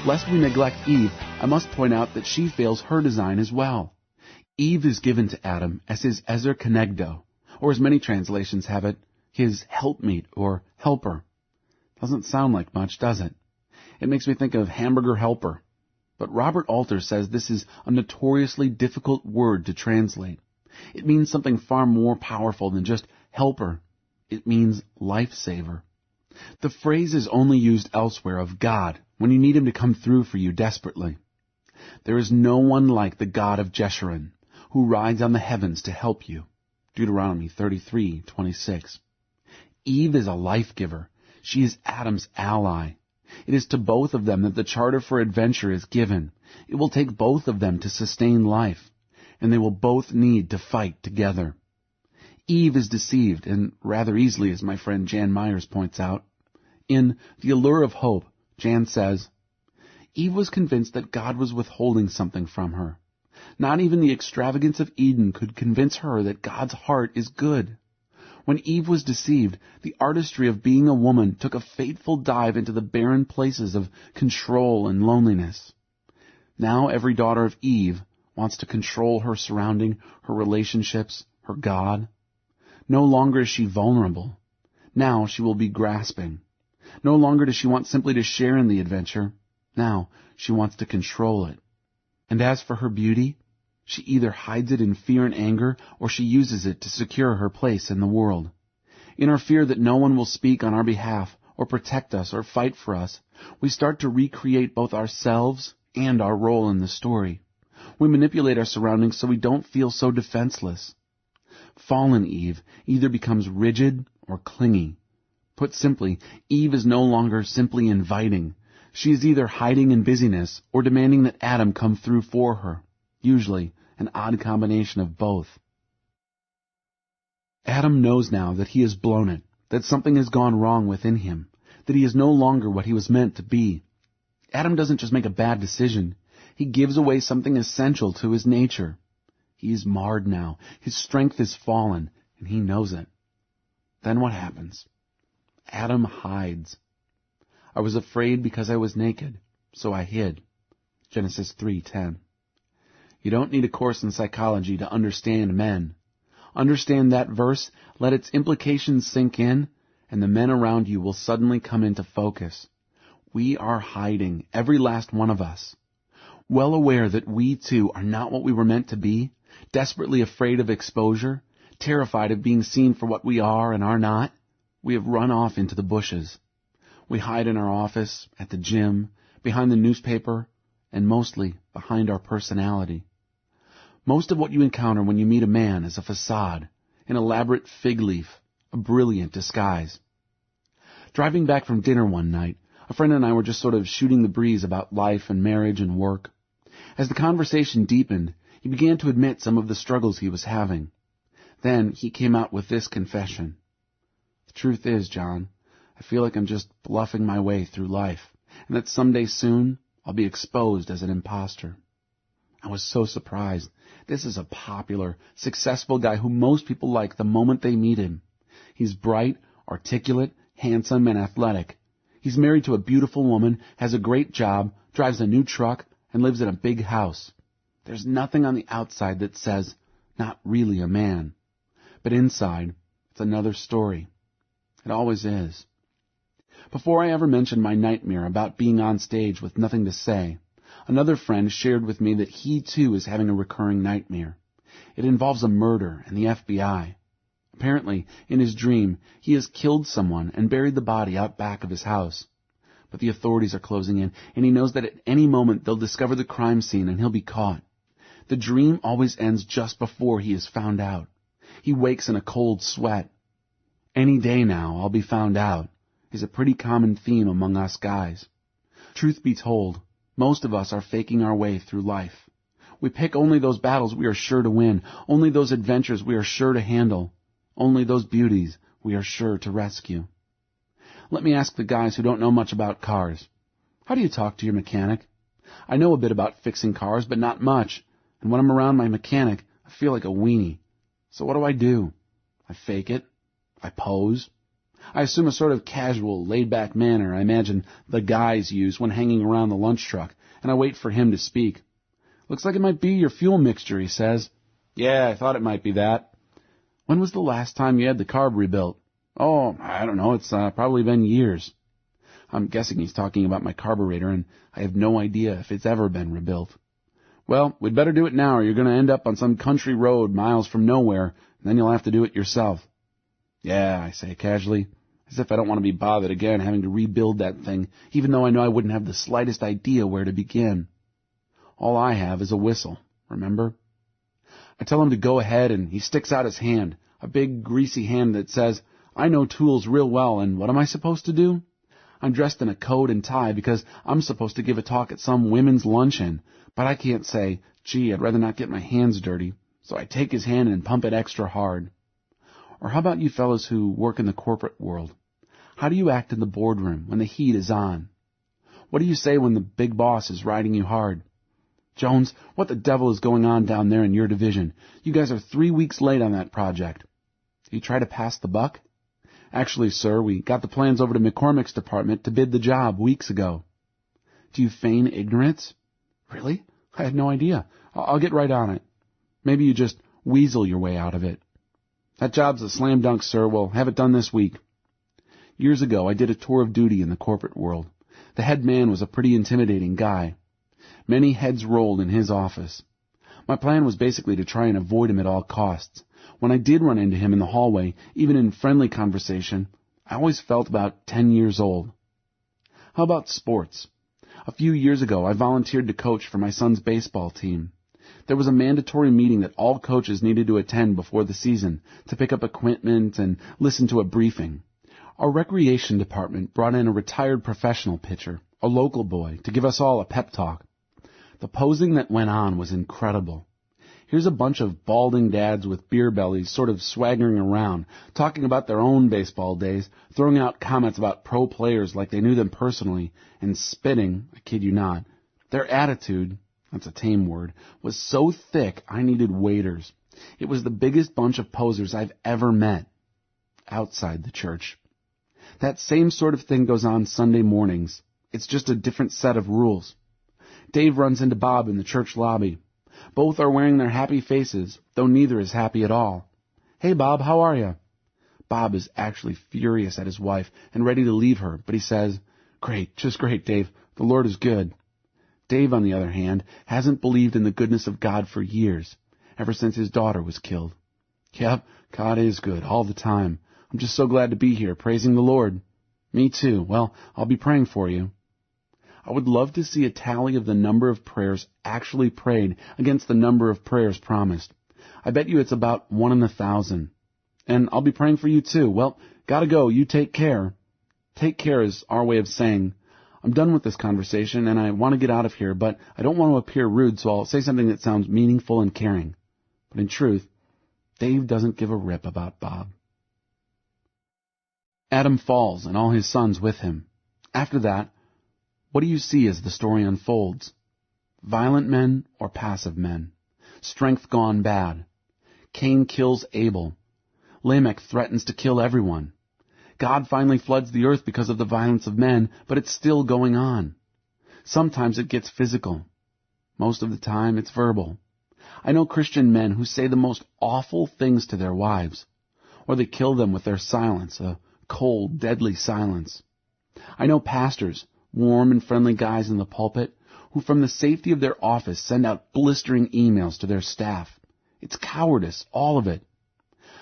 Lest we neglect Eve, I must point out that she fails her design as well. Eve is given to Adam as his ezer kenegdo, or as many translations have it, his helpmeet or helper. Doesn't sound like much, does it? It makes me think of hamburger helper. But Robert Alter says this is a notoriously difficult word to translate. It means something far more powerful than just helper. It means lifesaver. The phrase is only used elsewhere of God when you need him to come through for you desperately. There is no one like the God of Jeshurun, who rides on the heavens to help you. Deuteronomy 33:26. Eve is a life-giver. She is Adam's ally. It is to both of them that the charter for adventure is given. It will take both of them to sustain life, and they will both need to fight together. Eve is deceived, and rather easily, as my friend Jan Myers points out. In The Allure of Hope, Jan says, Eve was convinced that God was withholding something from her. Not even the extravagance of Eden could convince her that God's heart is good. When Eve was deceived, the artistry of being a woman took a fateful dive into the barren places of control and loneliness. Now every daughter of Eve wants to control her surrounding, her relationships, her God. No longer is she vulnerable. Now she will be grasping. No longer does she want simply to share in the adventure. Now she wants to control it. And as for her beauty, she either hides it in fear and anger, or she uses it to secure her place in the world. In our fear that no one will speak on our behalf, or protect us, or fight for us, we start to recreate both ourselves and our role in the story. We manipulate our surroundings so we don't feel so defenseless. Fallen Eve either becomes rigid or clingy. Put simply, Eve is no longer simply inviting. She is either hiding in busyness or demanding that Adam come through for her, usually an odd combination of both. Adam knows now that he has blown it, that something has gone wrong within him, that he is no longer what he was meant to be. Adam doesn't just make a bad decision. He gives away something essential to his nature. He is marred now. His strength is fallen, and he knows it. Then what happens? Adam hides. I was afraid because I was naked, so I hid. Genesis 3:10. You don't need a course in psychology to understand men. Understand that verse, let its implications sink in, and the men around you will suddenly come into focus. We are hiding, every last one of us. Well aware that we too are not what we were meant to be, desperately afraid of exposure, terrified of being seen for what we are and are not, we have run off into the bushes. We hide in our office, at the gym, behind the newspaper, and mostly behind our personality. Most of what you encounter when you meet a man is a facade, an elaborate fig leaf, a brilliant disguise. Driving back from dinner one night, a friend and I were just sort of shooting the breeze about life and marriage and work. As the conversation deepened, he began to admit some of the struggles he was having. Then he came out with this confession. The truth is, John, I feel like I'm just bluffing my way through life, and that someday soon I'll be exposed as an imposter. I was so surprised. This is a popular, successful guy who most people like the moment they meet him. He's bright, articulate, handsome, and athletic. He's married to a beautiful woman, has a great job, drives a new truck, and lives in a big house. There's nothing on the outside that says, not really a man. But inside, it's another story. It always is. Before I ever mentioned my nightmare about being on stage with nothing to say, another friend shared with me that he too is having a recurring nightmare. It involves a murder and the FBI. Apparently, in his dream, he has killed someone and buried the body out back of his house. But the authorities are closing in, and he knows that at any moment they'll discover the crime scene and he'll be caught. The dream always ends just before he is found out. He wakes in a cold sweat. Any day now, I'll be found out, is a pretty common theme among us guys. Truth be told, most of us are faking our way through life. We pick only those battles we are sure to win, only those adventures we are sure to handle, only those beauties we are sure to rescue. Let me ask the guys who don't know much about cars. How do you talk to your mechanic? I know a bit about fixing cars, but not much, and when I'm around my mechanic, I feel like a weenie. So what do? I fake it. I pose. I assume a sort of casual, laid-back manner I imagine the guys use when hanging around the lunch truck, and I wait for him to speak. Looks like it might be your fuel mixture, he says. Yeah, I thought it might be that. When was the last time you had the carb rebuilt? Oh, I don't know, it's probably been years. I'm guessing he's talking about my carburetor, and I have no idea if it's ever been rebuilt. Well, we'd better do it now, or you're going to end up on some country road miles from nowhere, and then you'll have to do it yourself. Yeah, I say casually, as if I don't want to be bothered again having to rebuild that thing, even though I know I wouldn't have the slightest idea where to begin. All I have is a whistle, remember? I tell him to go ahead, and he sticks out his hand, a big, greasy hand that says, I know tools real well, and what am I supposed to do? I'm dressed in a coat and tie because I'm supposed to give a talk at some women's luncheon, but I can't say, gee, I'd rather not get my hands dirty, so I take his hand and pump it extra hard. Or how about you fellows who work in the corporate world? How do you act in the boardroom when the heat is on? What do you say when the big boss is riding you hard? Jones, what the devil is going on down there in your division? You guys are 3 weeks late on that project. Do you try to pass the buck? Actually, sir, we got the plans over to McCormick's department to bid the job weeks ago. Do you feign ignorance? Really? I had no idea. I'll get right on it. Maybe you just weasel your way out of it. That job's a slam dunk, sir. We'll have it done this week. Years ago, I did a tour of duty in the corporate world. The head man was a pretty intimidating guy. Many heads rolled in his office. My plan was basically to try and avoid him at all costs. When I did run into him in the hallway, even in friendly conversation, I always felt about 10 years old. How about sports? A few years ago, I volunteered to coach for my son's baseball team. There was a mandatory meeting that all coaches needed to attend before the season to pick up equipment and listen to a briefing. Our recreation department brought in a retired professional pitcher, a local boy, to give us all a pep talk. The posing that went on was incredible. Here's a bunch of balding dads with beer bellies sort of swaggering around, talking about their own baseball days, throwing out comments about pro players like they knew them personally, and spitting, I kid you not. Their attitude, that's a tame word, was so thick I needed waiters. It was the biggest bunch of posers I've ever met. Outside the church. That same sort of thing goes on Sunday mornings. It's just a different set of rules. Dave runs into Bob in the church lobby. Both are wearing their happy faces, though neither is happy at all. Hey, Bob, how are you? Bob is actually furious at his wife and ready to leave her, but he says, Great, just great, Dave. The Lord is good. Dave, on the other hand, hasn't believed in the goodness of God for years, ever since his daughter was killed. Yep, God is good all the time. I'm just so glad to be here, praising the Lord. Me too. Well, I'll be praying for you. I would love to see a tally of the number of prayers actually prayed against the number of prayers promised. I bet you it's about 1 in 1,000. And I'll be praying for you too. Well, gotta go. You take care. Take care is our way of saying, I'm done with this conversation and I want to get out of here, but I don't want to appear rude, so I'll say something that sounds meaningful and caring. But in truth, Dave doesn't give a rip about Bob. Adam falls and all his sons with him. After that, what do you see as the story unfolds? Violent men or passive men? Strength gone bad. Cain kills Abel. Lamech threatens to kill everyone. God finally floods the earth because of the violence of men, but it's still going on. Sometimes it gets physical. Most of the time it's verbal. I know Christian men who say the most awful things to their wives, or they kill them with their silence, a cold, deadly silence. I know pastors, warm and friendly guys in the pulpit, who from the safety of their office send out blistering emails to their staff. It's cowardice, all of it.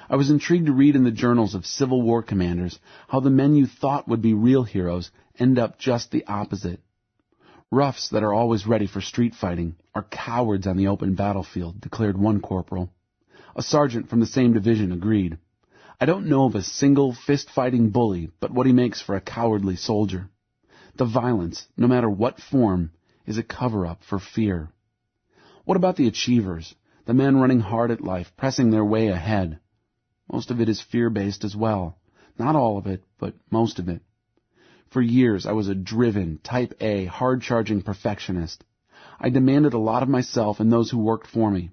I was intrigued to read in the journals of Civil War commanders how the men you thought would be real heroes end up just the opposite. Roughs that are always ready for street fighting are cowards on the open battlefield, declared one corporal. A sergeant from the same division agreed. I don't know of a single fist-fighting bully, but what he makes for a cowardly soldier. The violence, no matter what form, is a cover-up for fear. What about the achievers, the men running hard at life, pressing their way ahead? Most of it is fear-based as well. Not all of it, but most of it. For years, I was a driven, type A, hard-charging perfectionist. I demanded a lot of myself and those who worked for me.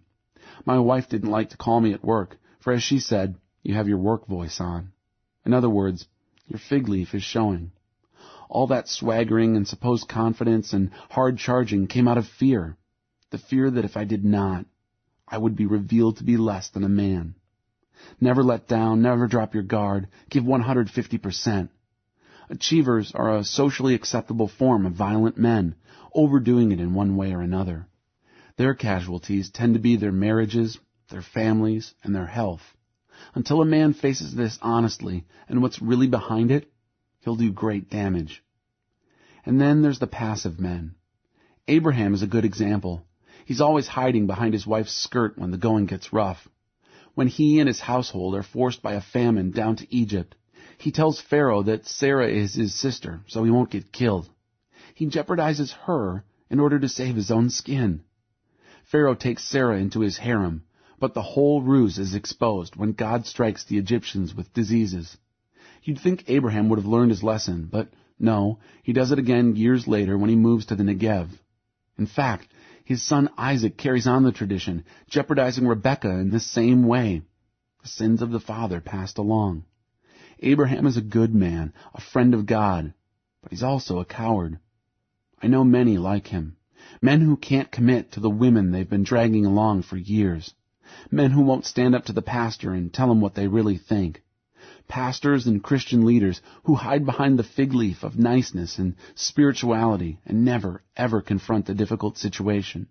My wife didn't like to call me at work, for as she said, you have your work voice on. In other words, Your fig leaf is showing. All that swaggering and supposed confidence and hard charging came out of fear. The fear that if I did not, I would be revealed to be less than a man. Never let down, never drop your guard, give 150%. Achievers are a socially acceptable form of violent men, overdoing it in one way or another. Their casualties tend to be their marriages, their families, and their health. Until a man faces this honestly and what's really behind it, he'll do great damage. And then there's the passive men. Abraham is a good example. He's always hiding behind his wife's skirt when the going gets rough. When he and his household are forced by a famine down to Egypt, he tells Pharaoh that Sarah is his sister, so he won't get killed. He jeopardizes her in order to save his own skin. Pharaoh takes Sarah into his harem, but the whole ruse is exposed when God strikes the Egyptians with diseases. You'd think Abraham would have learned his lesson, but no, he does it again years later when he moves to the Negev. In fact, his son Isaac carries on the tradition, jeopardizing Rebekah in the same way. The sins of the father passed along. Abraham is a good man, a friend of God, but he's also a coward. I know many like him, men who can't commit to the women they've been dragging along for years, men who won't stand up to the pastor and tell him what they really think, pastors and Christian leaders who hide behind the fig leaf of niceness and spirituality and never, ever confront a difficult situation.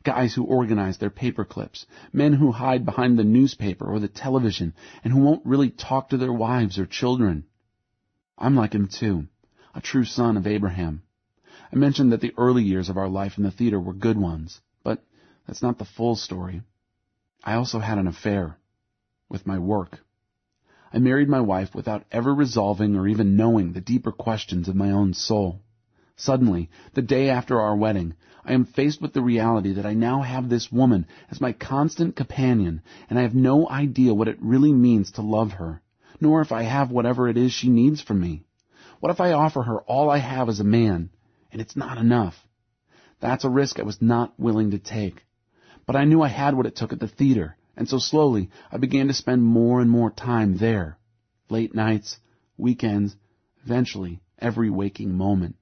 Guys who organize their paper clips, men who hide behind the newspaper or the television and who won't really talk to their wives or children. I'm like him too, a true son of Abraham. I mentioned that the early years of our life in the theater were good ones, but that's not the full story. I also had an affair with my work. I married my wife without ever resolving or even knowing the deeper questions of my own soul. Suddenly, the day after our wedding, I am faced with the reality that I now have this woman as my constant companion, and I have no idea what it really means to love her, nor if I have whatever it is she needs from me. What if I offer her all I have as a man, and it's not enough? That's a risk I was not willing to take. But I knew I had what it took at the theater, and so slowly I began to spend more and more time there. Late nights, weekends, eventually every waking moment.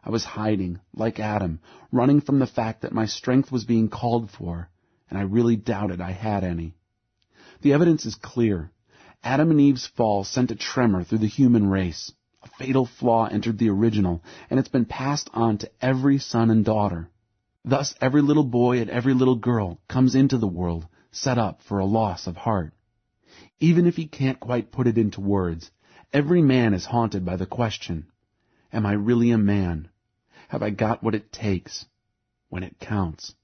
I was hiding, like Adam, running from the fact that my strength was being called for, and I really doubted I had any. The evidence is clear. Adam and Eve's fall sent a tremor through the human race. A fatal flaw entered the original, and it's been passed on to every son and daughter. Thus every little boy and every little girl comes into the world set up for a loss of heart. Even if he can't quite put it into words, every man is haunted by the question, am I really a man? Have I got what it takes when it counts?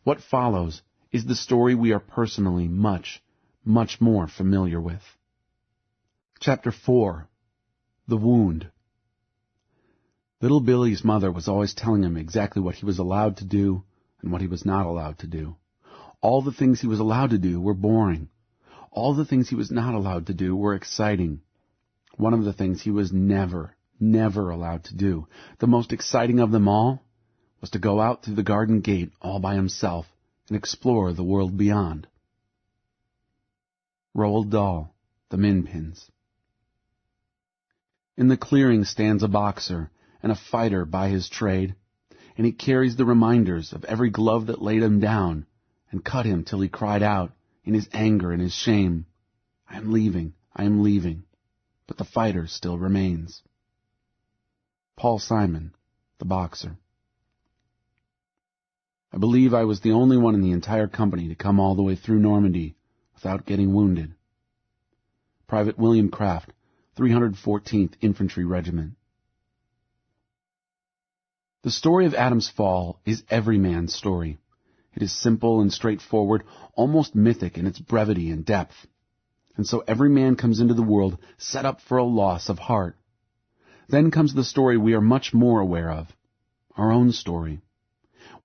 What follows is the story we are personally much, much more familiar with. Chapter 4. The Wound. Little Billy's mother was always telling him exactly what he was allowed to do and what he was not allowed to do. All the things he was allowed to do were boring. All the things he was not allowed to do were exciting. One of the things he was never allowed to do, the most exciting of them all, was to go out through the garden gate all by himself and explore the world beyond. Roald Dahl, The Minpins. In the clearing stands a boxer and a fighter by his trade, and he carries the reminders of every glove that laid him down and cut him till he cried out in his anger and his shame, I am leaving, but the fighter still remains. Paul Simon, The Boxer. I believe I was the only one in the entire company to come all the way through Normandy without getting wounded. Private William Kraft, 314th Infantry Regiment. The story of Adam's fall is every man's story. It is simple and straightforward, almost mythic in its brevity and depth. And so every man comes into the world set up for a loss of heart. Then comes the story we are much more aware of, our own story.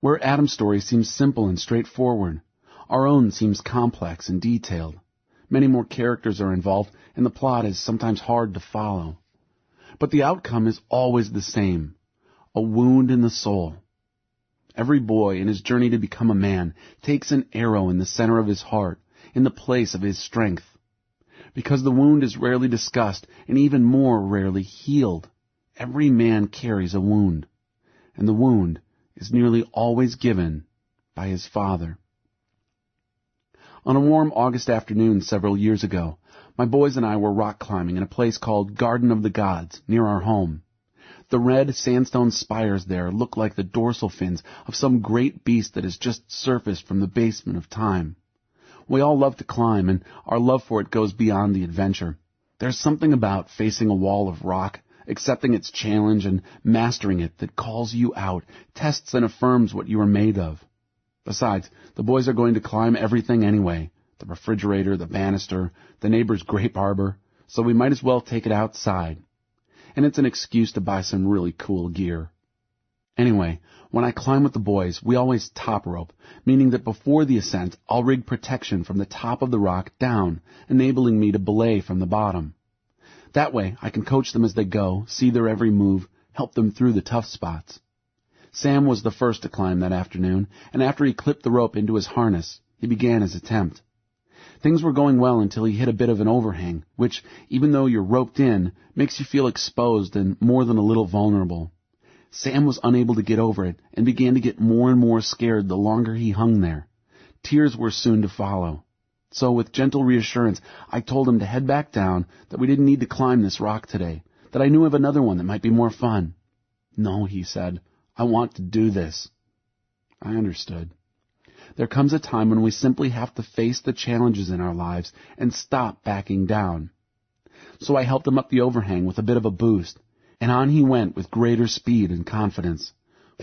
Where Adam's story seems simple and straightforward, our own seems complex and detailed. Many more characters are involved, and the plot is sometimes hard to follow. But the outcome is always the same, a wound in the soul. Every boy in his journey to become a man takes an arrow in the center of his heart, in the place of his strength. Because the wound is rarely discussed and even more rarely healed. Every man carries a wound, and the wound is nearly always given by his father. On a warm August afternoon several years ago, my boys and I were rock climbing in a place called Garden of the Gods near our home. The red sandstone spires there look like the dorsal fins of some great beast that has just surfaced from the basement of time. We all love to climb, and our love for it goes beyond the adventure. There's something about facing a wall of rock, accepting its challenge and mastering it that calls you out, tests and affirms what you are made of. Besides, the boys are going to climb everything anyway, the refrigerator, the banister, the neighbor's grape arbor, so we might as well take it outside. And it's an excuse to buy some really cool gear. Anyway, when I climb with the boys, we always top rope, meaning that before the ascent, I'll rig protection from the top of the rock down, enabling me to belay from the bottom. That way, I can coach them as they go, see their every move, help them through the tough spots. Sam was the first to climb that afternoon, and after he clipped the rope into his harness, he began his attempt. Things were going well until he hit a bit of an overhang, which, even though you're roped in, makes you feel exposed and more than a little vulnerable. Sam was unable to get over it and began to get more and more scared the longer he hung there. Tears were soon to follow. So with gentle reassurance, I told him to head back down, that we didn't need to climb this rock today, that I knew of another one that might be more fun. No, he said, I want to do this. I understood. There comes a time when we simply have to face the challenges in our lives and stop backing down. So I helped him up the overhang with a bit of a boost, and on he went with greater speed and confidence.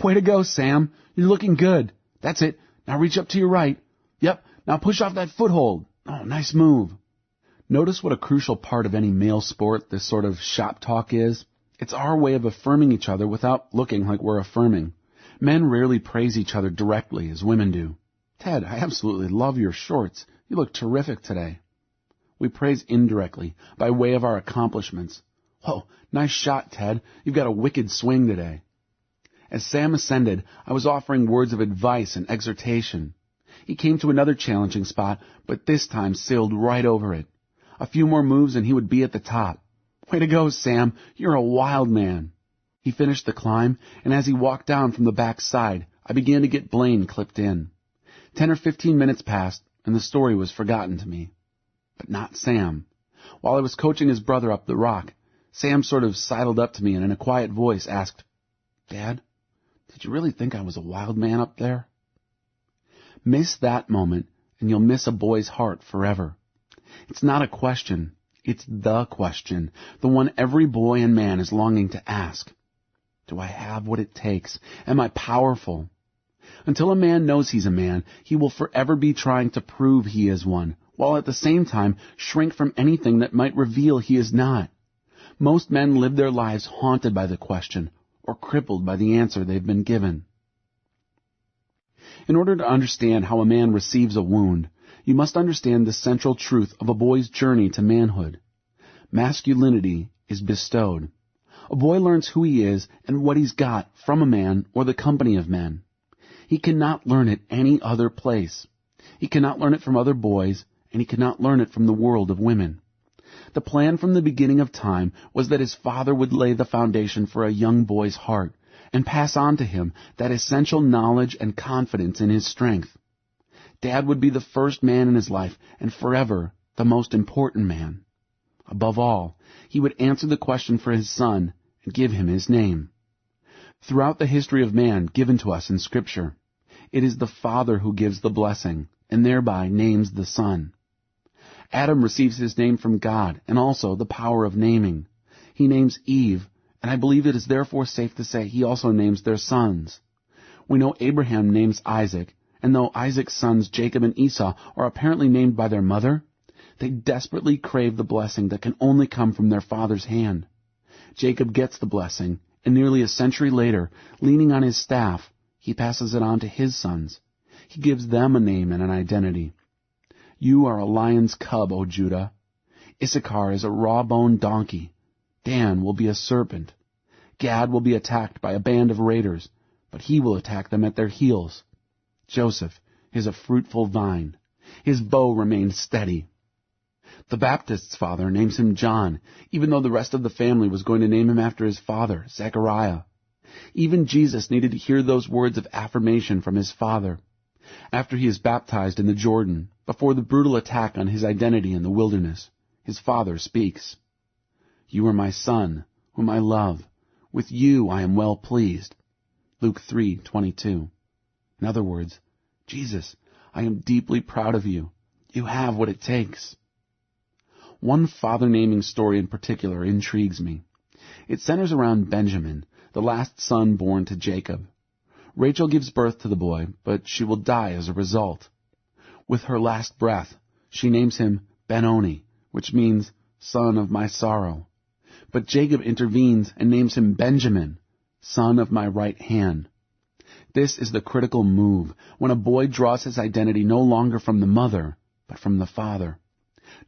Way to go, Sam. You're looking good. That's it. Now reach up to your right. Yep. Now push off that foothold. Oh, nice move. Notice what a crucial part of any male sport this sort of shop talk is. It's our way of affirming each other without looking like we're affirming. Men rarely praise each other directly as women do. Ted, I absolutely love your shorts. You look terrific today. We praise indirectly, by way of our accomplishments. Whoa, nice shot, Ted. You've got a wicked swing today. As Sam ascended, I was offering words of advice and exhortation. He came to another challenging spot, but this time sailed right over it. A few more moves and he would be at the top. Way to go, Sam. You're a wild man. He finished the climb, and as he walked down from the back side, I began to get Blaine clipped in. 10 or 15 minutes passed, and the story was forgotten to me. But not Sam. While I was coaching his brother up the rock, Sam sort of sidled up to me and in a quiet voice asked, Dad, did you really think I was a wild man up there? Miss that moment, and you'll miss a boy's heart forever. It's not a question. It's the question, the one every boy and man is longing to ask. Do I have what it takes? Am I powerful? Until a man knows he's a man, he will forever be trying to prove he is one, while at the same time shrink from anything that might reveal he is not. Most men live their lives haunted by the question, or crippled by the answer they've been given. In order to understand how a man receives a wound, you must understand the central truth of a boy's journey to manhood. Masculinity is bestowed. A boy learns who he is and what he's got from a man or the company of men. He cannot learn it any other place. He cannot learn it from other boys, and he cannot learn it from the world of women. The plan from the beginning of time was that his father would lay the foundation for a young boy's heart and pass on to him that essential knowledge and confidence in his strength. Dad would be the first man in his life and forever the most important man. Above all, he would answer the question for his son and give him his name. Throughout the history of man given to us in Scripture, it is the father who gives the blessing and thereby names the son. Adam receives his name from God and also the power of naming. He names Eve, and I believe it is therefore safe to say he also names their sons. We know Abraham names Isaac, and though Isaac's sons Jacob and Esau are apparently named by their mother, they desperately crave the blessing that can only come from their father's hand. Jacob gets the blessing, and nearly a century later, leaning on his staff, he passes it on to his sons. He gives them a name and an identity. You are a lion's cub, O Judah. Issachar is a raw-boned donkey. Dan will be a serpent. Gad will be attacked by a band of raiders, but he will attack them at their heels. Joseph is a fruitful vine. His bow remains steady. The Baptist's father names him John, even though the rest of the family was going to name him after his father, Zechariah. Even Jesus needed to hear those words of affirmation from his father. After he is baptized in the Jordan, before the brutal attack on his identity in the wilderness, his father speaks. "You are my son, whom I love. With you I am well pleased." Luke 3:22. In other words, Jesus, I am deeply proud of you. You have what it takes. One father-naming story in particular intrigues me. It centers around Benjamin, the last son born to Jacob. Rachel gives birth to the boy, but she will die as a result. With her last breath, she names him Benoni, which means son of my sorrow. But Jacob intervenes and names him Benjamin, son of my right hand. This is the critical move, when a boy draws his identity no longer from the mother, but from the father.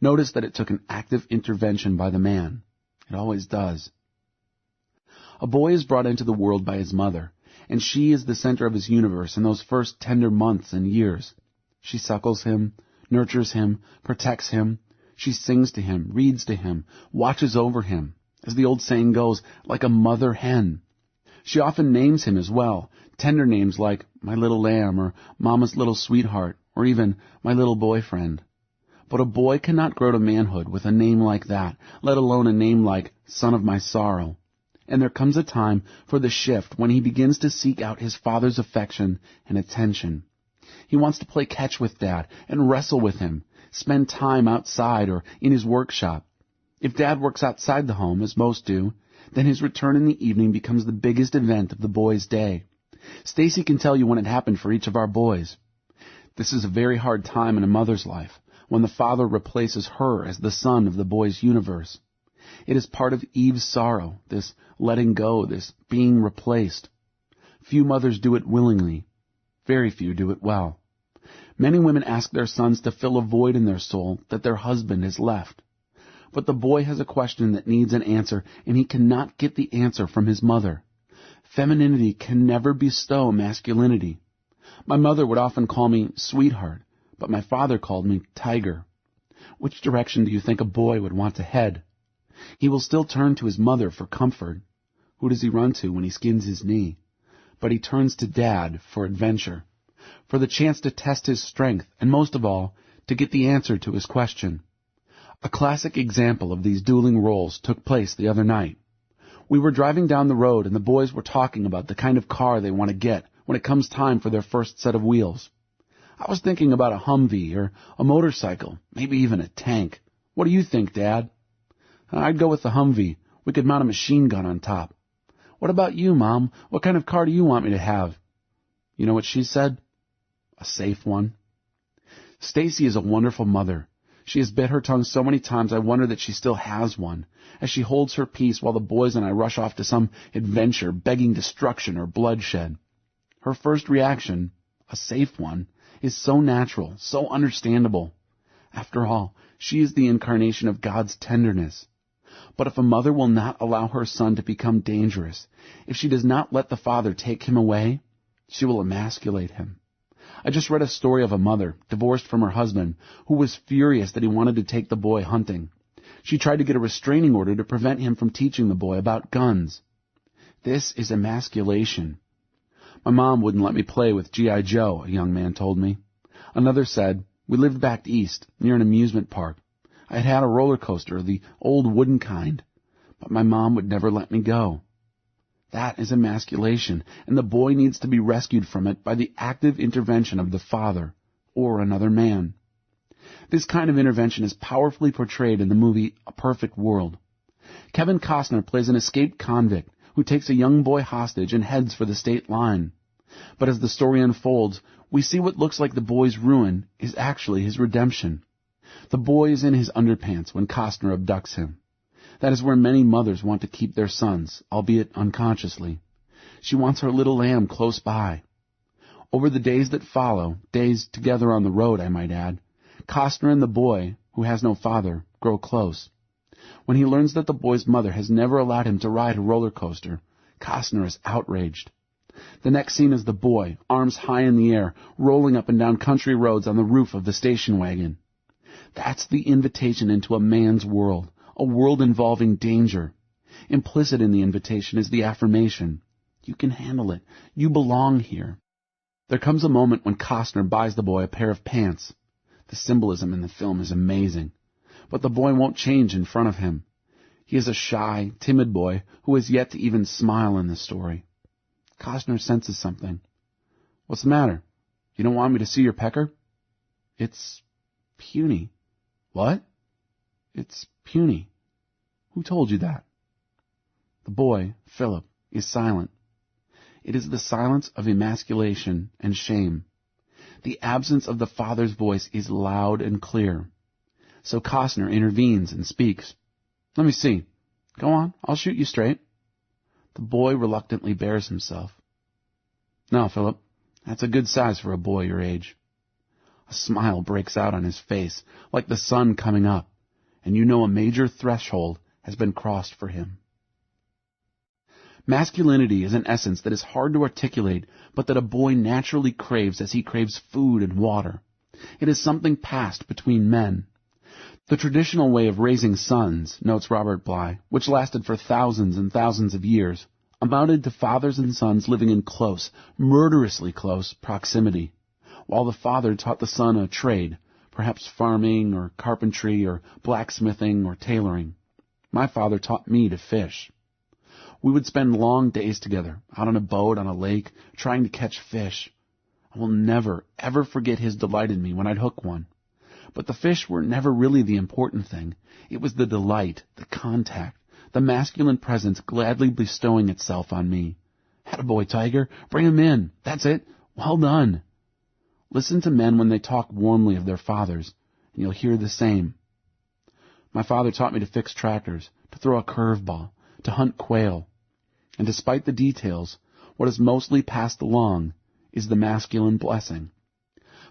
Notice that it took an active intervention by the man. It always does. A boy is brought into the world by his mother, and she is the center of his universe in those first tender months and years. She suckles him, nurtures him, protects him. She sings to him, reads to him, watches over him, as the old saying goes, like a mother hen. She often names him as well, tender names like my little lamb or mama's little sweetheart or even my little boyfriend. But a boy cannot grow to manhood with a name like that, let alone a name like son of my sorrow. And there comes a time for the shift when he begins to seek out his father's affection and attention. He wants to play catch with Dad and wrestle with him, spend time outside or in his workshop. If Dad works outside the home, as most do, then his return in the evening becomes the biggest event of the boy's day. Stacy can tell you when it happened for each of our boys. This is a very hard time in a mother's life, when the father replaces her as the son of the boy's universe. It is part of Eve's sorrow, this letting go, this being replaced. Few mothers do it willingly. Very few do it well. Many women ask their sons to fill a void in their soul that their husband has left. But the boy has a question that needs an answer, and he cannot get the answer from his mother. Femininity can never bestow masculinity. My mother would often call me sweetheart, but my father called me tiger. Which direction do you think a boy would want to head? He will still turn to his mother for comfort. Who does he run to when he skins his knee? But he turns to Dad for adventure, for the chance to test his strength, and most of all, to get the answer to his question. A classic example of these dueling roles took place the other night. We were driving down the road and the boys were talking about the kind of car they want to get when it comes time for their first set of wheels. I was thinking about a Humvee or a motorcycle, maybe even a tank. What do you think, Dad? I'd go with the Humvee. We could mount a machine gun on top. What about you, Mom? What kind of car do you want me to have? You know what she said? A safe one. Stacy is a wonderful mother. She has bit her tongue so many times I wonder that she still has one, as she holds her peace while the boys and I rush off to some adventure begging destruction or bloodshed. Her first reaction, a safe one, is so natural, so understandable. After all, she is the incarnation of God's tenderness. But if a mother will not allow her son to become dangerous, if she does not let the father take him away, she will emasculate him. I just read a story of a mother, divorced from her husband, who was furious that he wanted to take the boy hunting. She tried to get a restraining order to prevent him from teaching the boy about guns. This is emasculation. My mom wouldn't let me play with G.I. Joe, a young man told me. Another said, we lived back east, near an amusement park. I had had a roller coaster, the old wooden kind, but my mom would never let me go. That is emasculation, and the boy needs to be rescued from it by the active intervention of the father, or another man. This kind of intervention is powerfully portrayed in the movie A Perfect World. Kevin Costner plays an escaped convict who takes a young boy hostage and heads for the state line. But as the story unfolds, we see what looks like the boy's ruin is actually his redemption. The boy is in his underpants when Costner abducts him. That is where many mothers want to keep their sons, albeit unconsciously. She wants her little lamb close by. Over the days that follow, days together on the road, I might add, Costner and the boy, who has no father, grow close. When he learns that the boy's mother has never allowed him to ride a roller coaster, Costner is outraged. The next scene is the boy, arms high in the air, rolling up and down country roads on the roof of the station wagon. That's the invitation into a man's world, a world involving danger. Implicit in the invitation is the affirmation. You can handle it. You belong here. There comes a moment when Costner buys the boy a pair of pants. The symbolism in the film is amazing. But the boy won't change in front of him. He is a shy, timid boy who has yet to even smile in the story. Costner senses something. What's the matter? You don't want me to see your pecker? It's puny. What? It's puny. Who told you that? The boy, Philip, is silent. It is the silence of emasculation and shame. The absence of the father's voice is loud and clear. So Costner intervenes and speaks. Let me see. Go on, I'll shoot you straight. The boy reluctantly bares himself. No, Philip, that's a good size for a boy your age. A smile breaks out on his face, like the sun coming up, and you know a major threshold has been crossed for him. Masculinity is an essence that is hard to articulate, but that a boy naturally craves as he craves food and water. It is something passed between men. The traditional way of raising sons, notes Robert Bly, which lasted for thousands and thousands of years, amounted to fathers and sons living in close, murderously close proximity, while the father taught the son a trade, perhaps farming or carpentry or blacksmithing or tailoring. My father taught me to fish. We would spend long days together, out on a boat on a lake, trying to catch fish. I will never, ever forget his delight in me when I'd hook one. But the fish were never really the important thing. It was the delight, the contact, the masculine presence gladly bestowing itself on me. Attaboy, Tiger, bring him in. That's it. Well done. Listen to men when they talk warmly of their fathers, and you'll hear the same. My father taught me to fix tractors, to throw a curveball, to hunt quail. And despite the details, what is mostly passed along is the masculine blessing.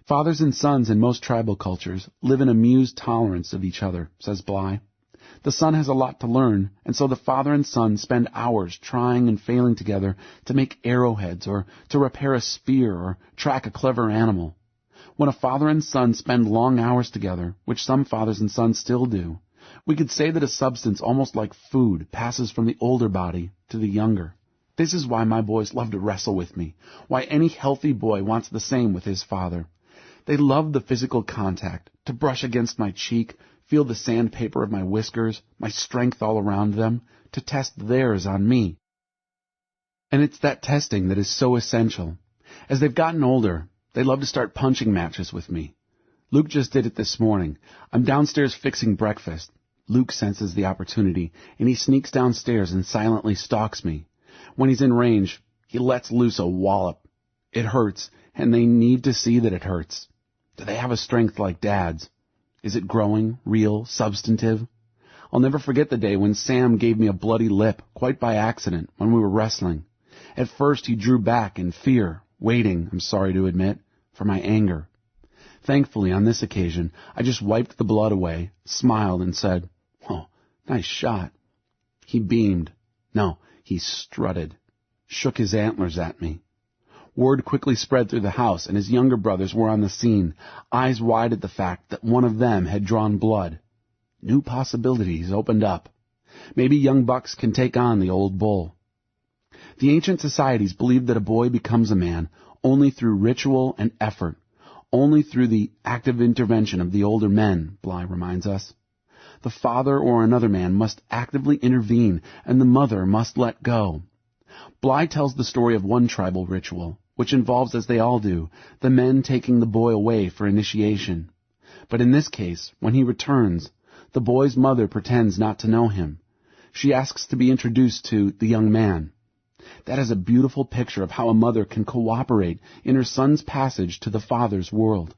Fathers and sons in most tribal cultures live in amused tolerance of each other, says Bly. The son has a lot to learn, and so the father and son spend hours trying and failing together to make arrowheads or to repair a spear or track a clever animal. When a father and son spend long hours together, which some fathers and sons still do, we could say that a substance almost like food passes from the older body to the younger. This is why my boys love to wrestle with me, why any healthy boy wants the same with his father. They love the physical contact, to brush against my cheek, feel the sandpaper of my whiskers, my strength all around them, to test theirs on me. And it's that testing that is so essential. As they've gotten older, they love to start punching matches with me. Luke just did it this morning. I'm downstairs fixing breakfast. Luke senses the opportunity, and he sneaks downstairs and silently stalks me. When he's in range, he lets loose a wallop. It hurts, and they need to see that it hurts. Do they have a strength like Dad's? Is it growing, real, substantive? I'll never forget the day when Sam gave me a bloody lip, quite by accident, when we were wrestling. At first he drew back in fear, waiting, I'm sorry to admit, for my anger. Thankfully, on this occasion, I just wiped the blood away, smiled, and said, "Oh, nice shot." He beamed. No, he strutted, shook his antlers at me. Word quickly spread through the house, and his younger brothers were on the scene, eyes wide at the fact that one of them had drawn blood. New possibilities opened up. Maybe young bucks can take on the old bull. The ancient societies believed that a boy becomes a man only through ritual and effort, only through the active intervention of the older men, Bly reminds us. The father or another man must actively intervene, and the mother must let go. Bly tells the story of one tribal ritual, which involves, as they all do, the men taking the boy away for initiation. But in this case, when he returns, the boy's mother pretends not to know him. She asks to be introduced to the young man. That is a beautiful picture of how a mother can cooperate in her son's passage to the father's world.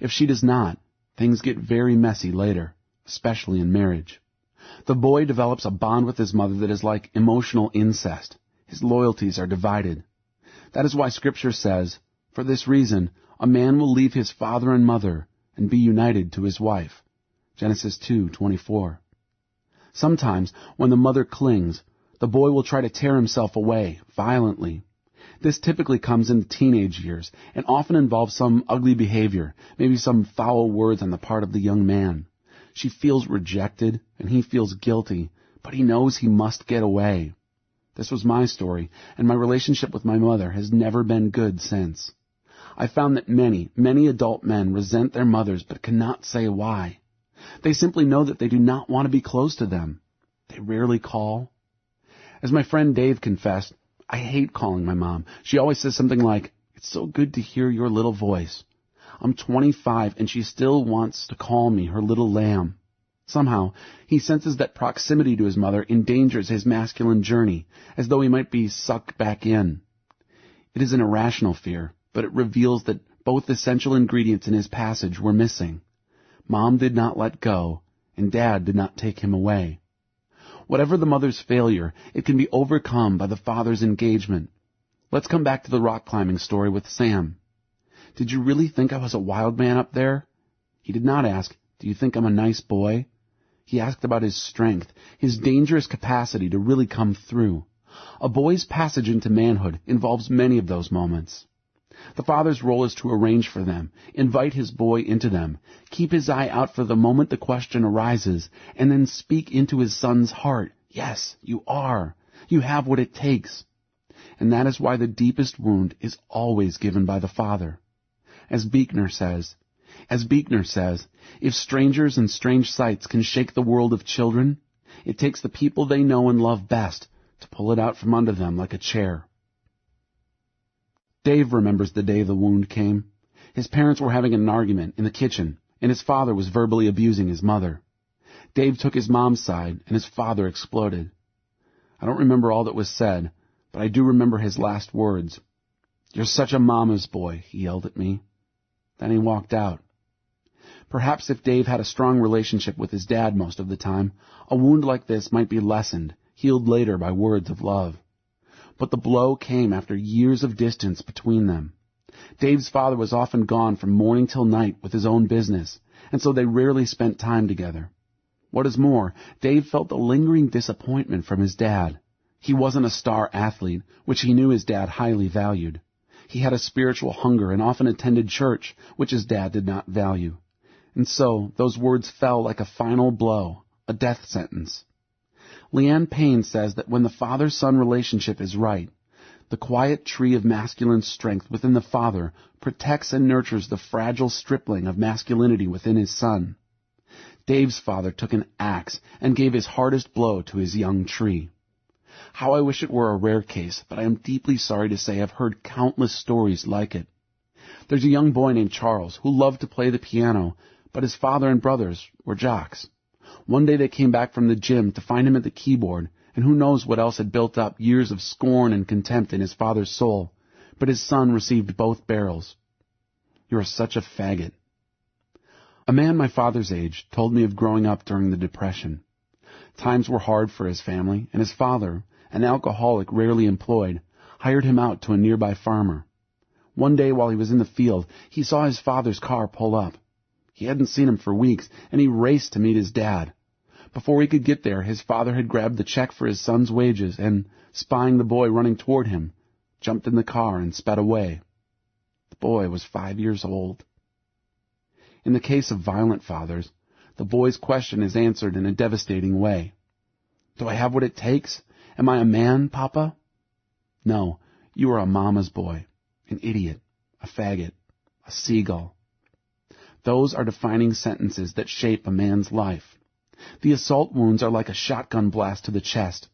If she does not, things get very messy later, especially in marriage. The boy develops a bond with his mother that is like emotional incest. His loyalties are divided. That is why Scripture says, "For this reason, a man will leave his father and mother and be united to his wife." Genesis 2:24. Sometimes, when the mother clings, the boy will try to tear himself away violently. This typically comes in the teenage years and often involves some ugly behavior, maybe some foul words on the part of the young man. She feels rejected and he feels guilty, but he knows he must get away. This was my story, and my relationship with my mother has never been good since. I found that many adult men resent their mothers but cannot say why. They simply know that they do not want to be close to them. They rarely call. As my friend Dave confessed, I hate calling my mom. She always says something like, "It's so good to hear your little voice." I'm 25 and she still wants to call me her little lamb. Somehow, he senses that proximity to his mother endangers his masculine journey, as though he might be sucked back in. It is an irrational fear, but it reveals that both essential ingredients in his passage were missing. Mom did not let go, and Dad did not take him away. Whatever the mother's failure, it can be overcome by the father's engagement. Let's come back to the rock climbing story with Sam. Did you really think I was a wild man up there? He did not ask, "Do you think I'm a nice boy?" He asked about his strength, his dangerous capacity to really come through. A boy's passage into manhood involves many of those moments. The father's role is to arrange for them, invite his boy into them, keep his eye out for the moment the question arises, and then speak into his son's heart. Yes, you are. You have what it takes. And that is why the deepest wound is always given by the father. As Buechner says, if strangers and strange sights can shake the world of children, it takes the people they know and love best to pull it out from under them like a chair. Dave remembers the day the wound came. His parents were having an argument in the kitchen, and his father was verbally abusing his mother. Dave took his mom's side, and his father exploded. I don't remember all that was said, but I do remember his last words. "You're such a mama's boy," he yelled at me. Then he walked out. Perhaps if Dave had a strong relationship with his dad most of the time, a wound like this might be lessened, healed later by words of love. But the blow came after years of distance between them. Dave's father was often gone from morning till night with his own business, and so they rarely spent time together. What is more, Dave felt the lingering disappointment from his dad. He wasn't a star athlete, which he knew his dad highly valued. He had a spiritual hunger and often attended church, which his dad did not value. And so those words fell like a final blow, a death sentence. Leanne Payne says that when the father-son relationship is right, the quiet tree of masculine strength within the father protects and nurtures the fragile stripling of masculinity within his son. Dave's father took an axe and gave his hardest blow to his young tree. How I wish it were a rare case, but I am deeply sorry to say I've heard countless stories like it. There's a young boy named Charles who loved to play the piano, but his father and brothers were jocks. One day they came back from the gym to find him at the keyboard, and who knows what else had built up years of scorn and contempt in his father's soul, but his son received both barrels. "You are such a faggot." A man my father's age told me of growing up during the Depression. Times were hard for his family, and his father, an alcoholic rarely employed, hired him out to a nearby farmer. One day while he was in the field, he saw his father's car pull up. He hadn't seen him for weeks, and he raced to meet his dad. Before he could get there, his father had grabbed the check for his son's wages and, spying the boy running toward him, jumped in the car and sped away. The boy was 5 years old. In the case of violent fathers, the boy's question is answered in a devastating way. "Do I have what it takes? Am I a man, Papa?" No, you are a mama's boy, an idiot, a faggot, a seagull. Those are defining sentences that shape a man's life. The assault wounds are like a shotgun blast to the chest.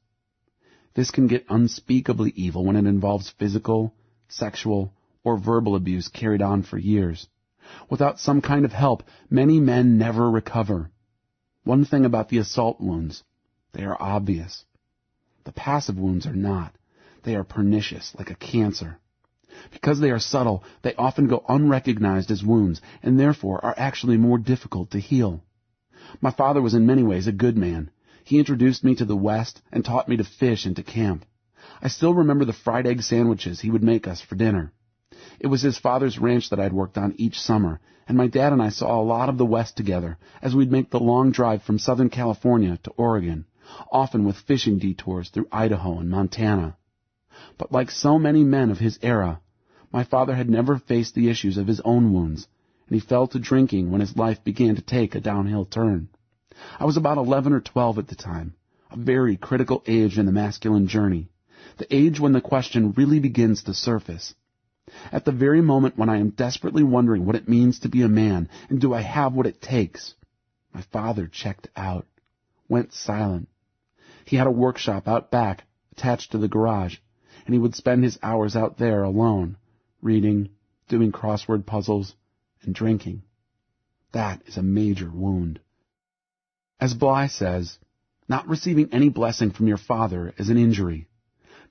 This can get unspeakably evil when it involves physical, sexual, or verbal abuse carried on for years. Without some kind of help, many men never recover. One thing about the assault wounds, they are obvious. The passive wounds are not. They are pernicious, like a cancer. Because they are subtle, they often go unrecognized as wounds, and therefore are actually more difficult to heal. My father was in many ways a good man. He introduced me to the West and taught me to fish and to camp. I still remember the fried egg sandwiches he would make us for dinner. It was his father's ranch that I'd worked on each summer, and my dad and I saw a lot of the West together as we'd make the long drive from Southern California to Oregon, often with fishing detours through Idaho and Montana. But like so many men of his era, my father had never faced the issues of his own wounds, and he fell to drinking when his life began to take a downhill turn. I was about 11 or 12 at the time, a very critical age in the masculine journey, the age when the question really begins to surface. At the very moment when I am desperately wondering what it means to be a man and do I have what it takes, my father checked out, went silent. He had a workshop out back, attached to the garage, and he would spend his hours out there alone, reading, doing crossword puzzles, and drinking. That is a major wound. As Bly says, not receiving any blessing from your father is an injury.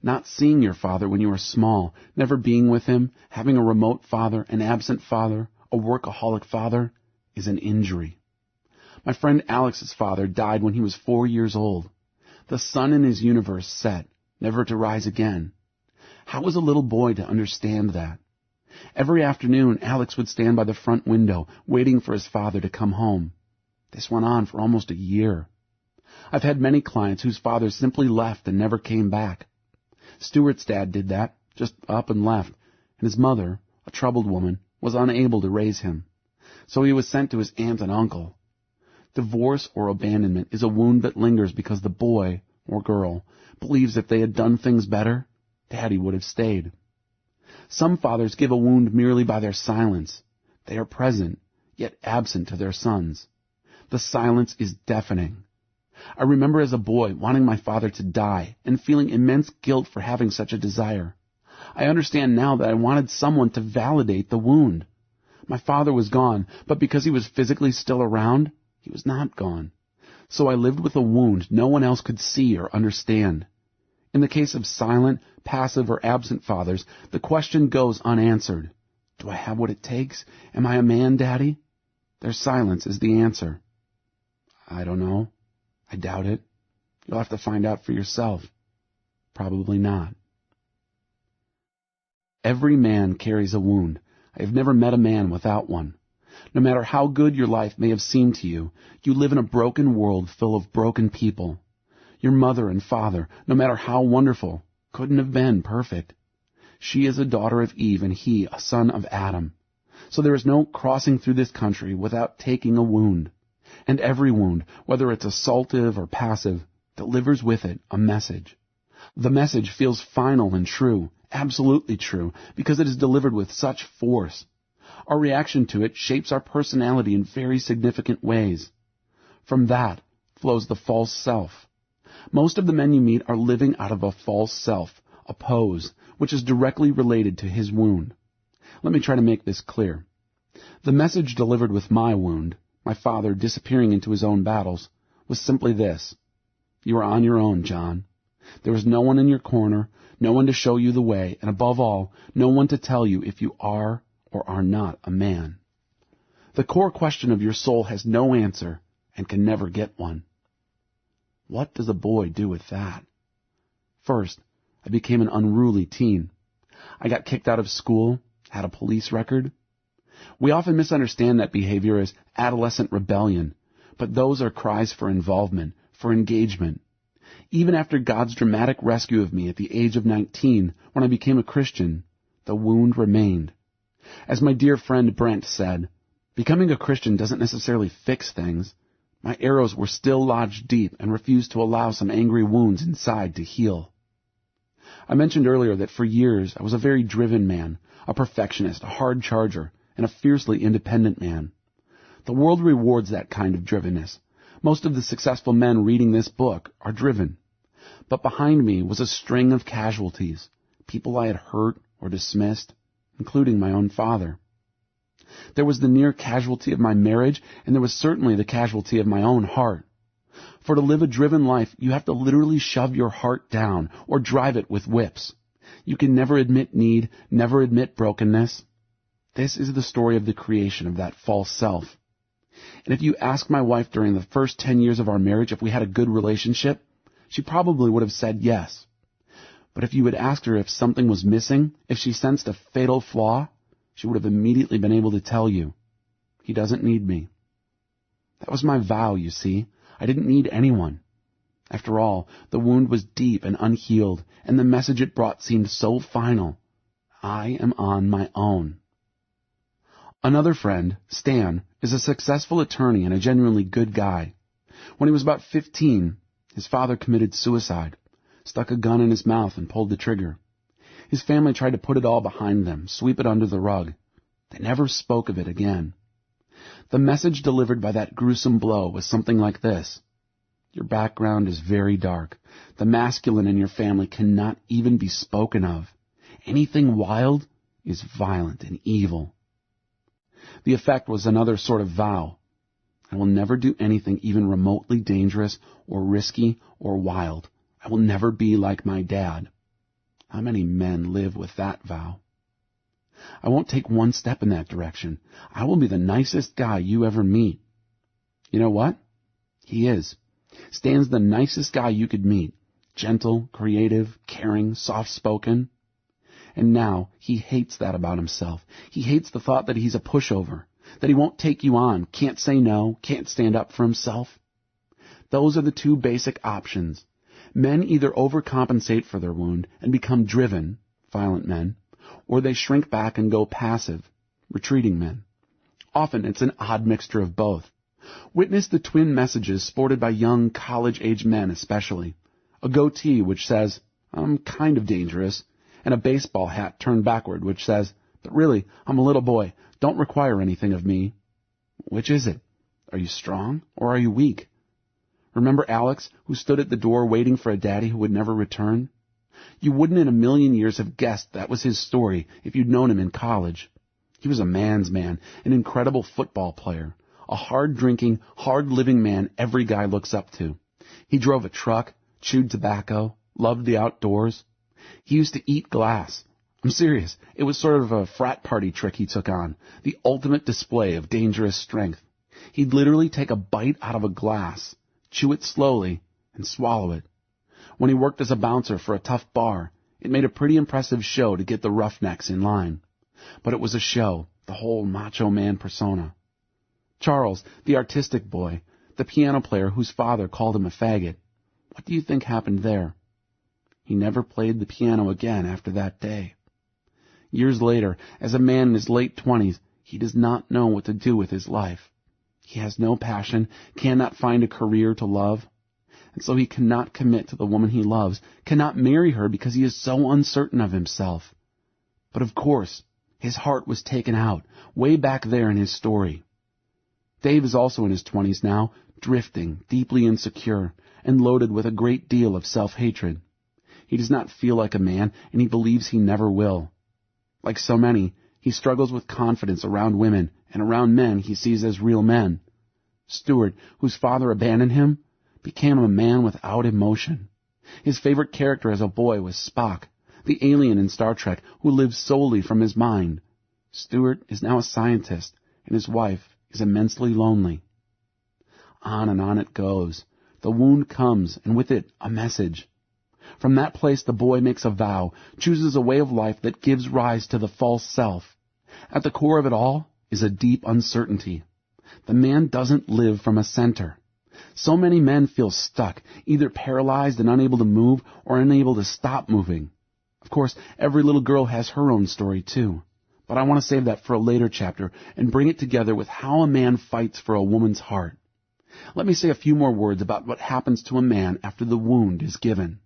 Not seeing your father when you were small, never being with him, having a remote father, an absent father, a workaholic father, is an injury. My friend Alex's father died when he was 4 years old. The sun in his universe set, never to rise again. How was a little boy to understand that? Every afternoon, Alex would stand by the front window, waiting for his father to come home. This went on for almost a year. I've had many clients whose fathers simply left and never came back. Stuart's dad did that, just up and left, and his mother, a troubled woman, was unable to raise him. So he was sent to his aunt and uncle. Divorce or abandonment is a wound that lingers because the boy, or girl, believes if they had done things better, Daddy would have stayed. Some fathers give a wound merely by their silence. They are present, yet absent to their sons. The silence is deafening. I remember as a boy wanting my father to die and feeling immense guilt for having such a desire. I understand now that I wanted someone to validate the wound. My father was gone, but because he was physically still around, he was not gone. So I lived with a wound no one else could see or understand. In the case of silent, passive, or absent fathers, the question goes unanswered. Do I have what it takes? Am I a man, Daddy? Their silence is the answer. I don't know. I doubt it. You'll have to find out for yourself. Probably not. Every man carries a wound. I have never met a man without one. No matter how good your life may have seemed to you, you live in a broken world full of broken people. Your mother and father, no matter how wonderful, couldn't have been perfect. She is a daughter of Eve and he a son of Adam. So there is no crossing through this country without taking a wound. And every wound, whether it's assaultive or passive, delivers with it a message. The message feels final and true, absolutely true, because it is delivered with such force. Our reaction to it shapes our personality in very significant ways. From that flows the false self. Most of the men you meet are living out of a false self, a pose, which is directly related to his wound. Let me try to make this clear. The message delivered with my wound, my father disappearing into his own battles, was simply this. You are on your own, John. There is no one in your corner, no one to show you the way, and above all, no one to tell you if you are or are not a man. The core question of your soul has no answer and can never get one. What does a boy do with that? First, I became an unruly teen. I got kicked out of school, had a police record. We often misunderstand that behavior as adolescent rebellion, but those are cries for involvement, for engagement. Even after God's dramatic rescue of me at the age of 19, when I became a Christian, the wound remained. As my dear friend Brent said, becoming a Christian doesn't necessarily fix things. My arrows were still lodged deep and refused to allow some angry wounds inside to heal. I mentioned earlier that for years I was a very driven man, a perfectionist, a hard charger, and a fiercely independent man. The world rewards that kind of drivenness. Most of the successful men reading this book are driven. But behind me was a string of casualties, people I had hurt or dismissed, including my own father. There was the near casualty of my marriage, and there was certainly the casualty of my own heart. For to live a driven life, you have to literally shove your heart down or drive it with whips. You can never admit need, never admit brokenness. This is the story of the creation of that false self. And if you ask my wife during the first 10 years of our marriage if we had a good relationship, she probably would have said yes. But if you had asked her if something was missing, if she sensed a fatal flaw, she would have immediately been able to tell you, he doesn't need me. That was my vow, you see. I didn't need anyone. After all, the wound was deep and unhealed, and the message it brought seemed so final. I am on my own. Another friend, Stan, is a successful attorney and a genuinely good guy. When he was about 15, his father committed suicide, stuck a gun in his mouth and pulled the trigger. His family tried to put it all behind them, sweep it under the rug. They never spoke of it again. The message delivered by that gruesome blow was something like this. Your background is very dark. The masculine in your family cannot even be spoken of. Anything wild is violent and evil. The effect was another sort of vow. I will never do anything even remotely dangerous or risky or wild. I will never be like my dad. How many men live with that vow? I won't take one step in that direction. I will be the nicest guy you ever meet. You know what? He is. Stan's the nicest guy you could meet. Gentle, creative, caring, soft-spoken. And now he hates that about himself. He hates the thought that he's a pushover, that he won't take you on, can't say no, can't stand up for himself. Those are the two basic options. Men either overcompensate for their wound and become driven, violent men, or they shrink back and go passive, retreating men. Often it's an odd mixture of both. Witness the twin messages sported by young college-age men especially. A goatee which says, I'm kind of dangerous, and a baseball hat turned backward which says, but really, I'm a little boy, don't require anything of me. Which is it? Are you strong or are you weak? Remember Alex, who stood at the door waiting for a daddy who would never return? You wouldn't in a million years have guessed that was his story if you'd known him in college. He was a man's man, an incredible football player, a hard-drinking, hard-living man every guy looks up to. He drove a truck, chewed tobacco, loved the outdoors. He used to eat glass. I'm serious. It was sort of a frat party trick he took on, the ultimate display of dangerous strength. He'd literally take a bite out of a glass, chew it slowly, and swallow it. When he worked as a bouncer for a tough bar, it made a pretty impressive show to get the roughnecks in line. But it was a show, the whole macho man persona. Charles, the artistic boy, the piano player whose father called him a faggot. What do you think happened there? He never played the piano again after that day. Years later, as a man in his late 20s, he does not know what to do with his life. He has no passion, cannot find a career to love, and so he cannot commit to the woman he loves, cannot marry her because he is so uncertain of himself. But of course, his heart was taken out, way back there in his story. Dave is also in his 20s now, drifting, deeply insecure, and loaded with a great deal of self-hatred. He does not feel like a man, and he believes he never will. Like so many, he struggles with confidence around women and around men he sees as real men. Stuart, whose father abandoned him, became a man without emotion. His favorite character as a boy was Spock, the alien in Star Trek who lives solely from his mind. Stuart is now a scientist, and his wife is immensely lonely. On and on it goes. The wound comes, and with it, a message. From that place the boy makes a vow, chooses a way of life that gives rise to the false self. At the core of it all is a deep uncertainty. The man doesn't live from a center. So many men feel stuck, either paralyzed and unable to move or unable to stop moving. Of course, every little girl has her own story too. But I want to save that for a later chapter and bring it together with how a man fights for a woman's heart. Let me say a few more words about what happens to a man after the wound is given.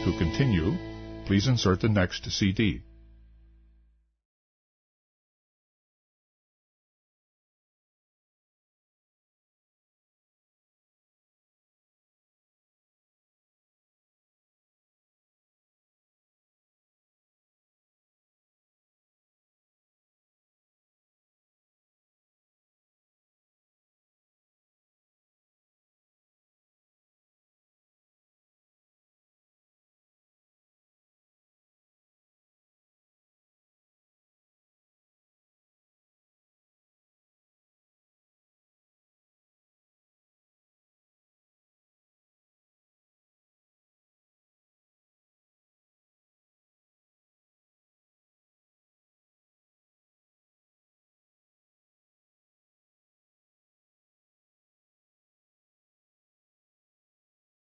To continue, please insert the next CD.